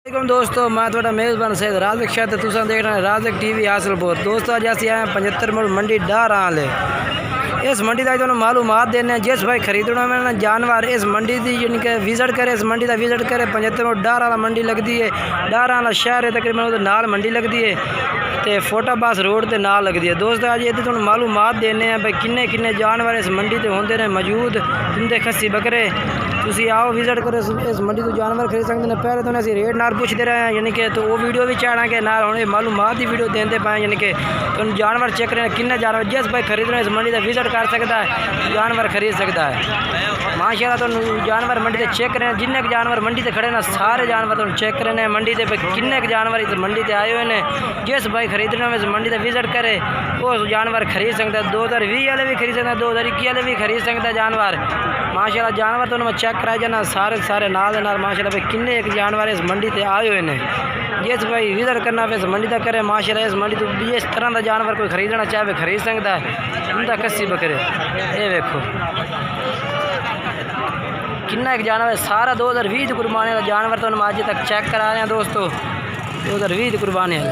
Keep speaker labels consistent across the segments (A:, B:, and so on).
A: वालेकुम दोस्तों, मैं थोड़ा मेज़बान सैयद राज़िक शाह ते तुसां देख रहे हैं राज़िक टीवी हासिलपुर। दोस्तों अज असीं आए 75 मुड़ मंडी डाराल है। इस मंडी का जो मालूमात देने जिस भाई खरीदना में जानवर इस मंडी की यानी कि विजिट करे, इस मंडी का विजिट करे। 75 मुड़ डाराल मंडी लगती है, डाराल शहर है तकरीबन उधर नाल मंडी लगती है तो फोटाबास रोड के नाल लगती है। दोस्तों अज ये तुहानू मालूमात देने हैं भाई किन्ने किन्ने जानवर इस मंडी से होंगे ने मौजूद। तुंदे खस्सी बकरे तुसी आओ विजिट करो, इस मंडी तो जानवर खरीद सकते हैं। पहले तो असी रेट नाल पूछते रहे हैं यानी कि तो वो वीडियो भी चाहना कि नाल हम मालूमात की वीडियो देते पाए यानी कि तुम जानवर चेक करें किन्ने जानवर जिस भाई खरीदना इस मंडी का विजिट कर सकता है, जानवर खरीद सकता है। माशाल्लाह तो जानवर मंडी से चेक करें, जिन्ने जानवर मंडी से खड़े ना सारे जानवर तो चेक करें मंडी से किन्ने जानवर इस मंडी से आए हुए हैं। जिस भाई खरीदना इस मंडी से विजिट करे वो जानवर खरीद सकता है। 2020 वाले भी खरीद सकते हैं, 2021 वाले भी खरीद सकता है जानवर। माशाल्लाह जानवर तो मैं चेक कराया जाना सारे नाल माशाल्लाह भाई किन्ने एक जानवर इस मंडी से आए हुए हैं। जिस भाई विजिट करना इस मंडी तक करे माशाल्लाह इस मंडी तो जिस तरह का जानवर कोई खरीदना चाहे खरीद सकता है। उनका कस्सी बकरे ये देखो किन्ना एक जानवर सारा 2020 कुर्बानी का जानवर तो हम आज तक चेक करा रहे हैं दोस्तों। 2020 कुर्बानी है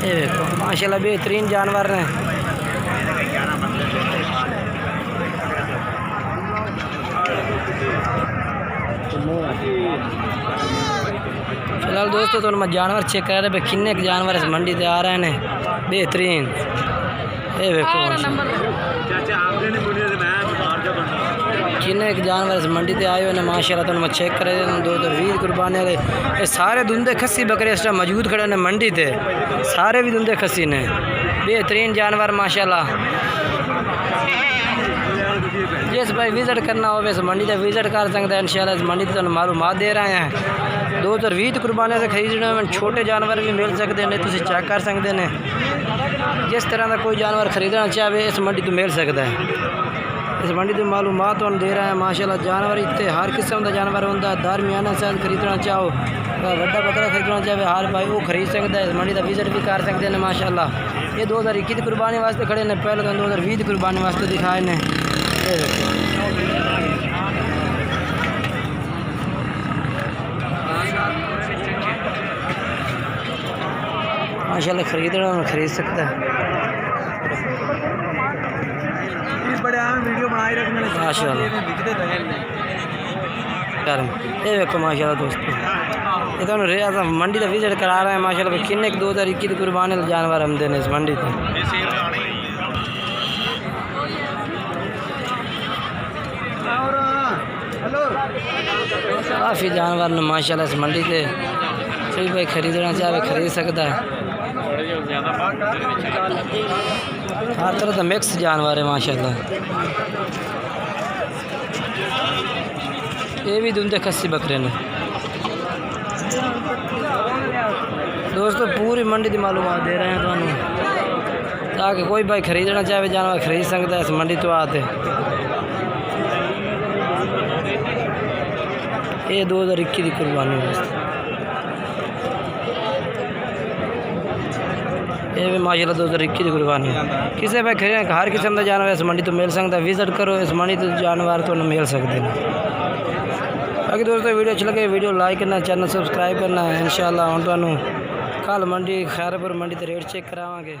A: ये देखो माशाल्लाह बेहतरीन जानवर हैं। फिलहाल दोस्तों तो मैं जानवर चेक कर रहे हैं किन्ने जानवर इस मंडी से आ रहे हैं बेहतरीन ये देखो किन्ने जानवर इस मंडी से आए हुए हैं माशाल्लाह। तो मैं चेक कर रहे हैं 2020 कुर्बानी वाले ये सारे धुंधे खस्सी बकरे इस टाइम मौजूद खड़े ने मंडी से, सारे भी धुंधे खस्सी ने बेहतरीन जानवर माशाल्लाह। जिस भाई विजिट करना हो इस मंडी से विजिट कर सकते हैं इंशाल्लाह। इस मंडी से मालूमात दे रहे हैं 2020 कुर्बानी से खरीदने में छोटे जानवर भी मिल सकते हैं, तुम चेक कर सकते हैं। जिस तरह का कोई जानवर खरीदना चाहे इस मंडी तो मिल सकता है। इस मंडी की मालूमात दे रहे हैं माशाल्लाह। जानवर इतने हर किस्म का जानवर होता है। दरमियाना साइज खरीदना चाहो, बड़ा बकरा खरीदना चाहे हर भाई वो खरीद सकता है। इस मंडी का विजिट भी कर सकते हैं माशाल्लाह। ये 2021 कुर्बानी वास्ते खड़े ने, पहले तो 2020 कुर्बानी वास्ते दिखाए ने। माशाल्लाह खरीदना खरीद सकता है माशाल्लाह। ये देखो माशाल्लाह दोस्तों ये तो मंडी का विजिट करा रहे हैं माशाल्लाह। किन्ने 2021 कुर्बानी जानवर हम देने इस मंडी से। काफ़ी जानवर ने माशाल्लाह इस मंडी से कोई भाई खरीदना चाहे खरीद सकता है। हर तरह का मिक्स जानवर है माशाल्लाह। ये भी धुंधे खस्सी बकरे ने। दोस्तों पूरी मंडी की मालूमात दे रहे हैं तो ताकि कोई भाई खरीदना चाहे जानवर खरीद सकता है इस मंडी तो आते। ये 2021 की कुर्बानी ये भी माशाल्लाह 2021 की कुर्बानी किसी भाई खरीद हर किस्म का जानवर इस मंडी तो मिल सकता है। विजिट करो इस मंडी तो जानवर तो मिल सकते हैं। बाकी दोस्तों वीडियो अच्छी लगे वीडियो लाइक करना, चैनल सब्सक्राइब करना है। इंशाल्लाह हम तुहानू कल मंडी खैरपुर मंडी तो रेट चेक करावांगे।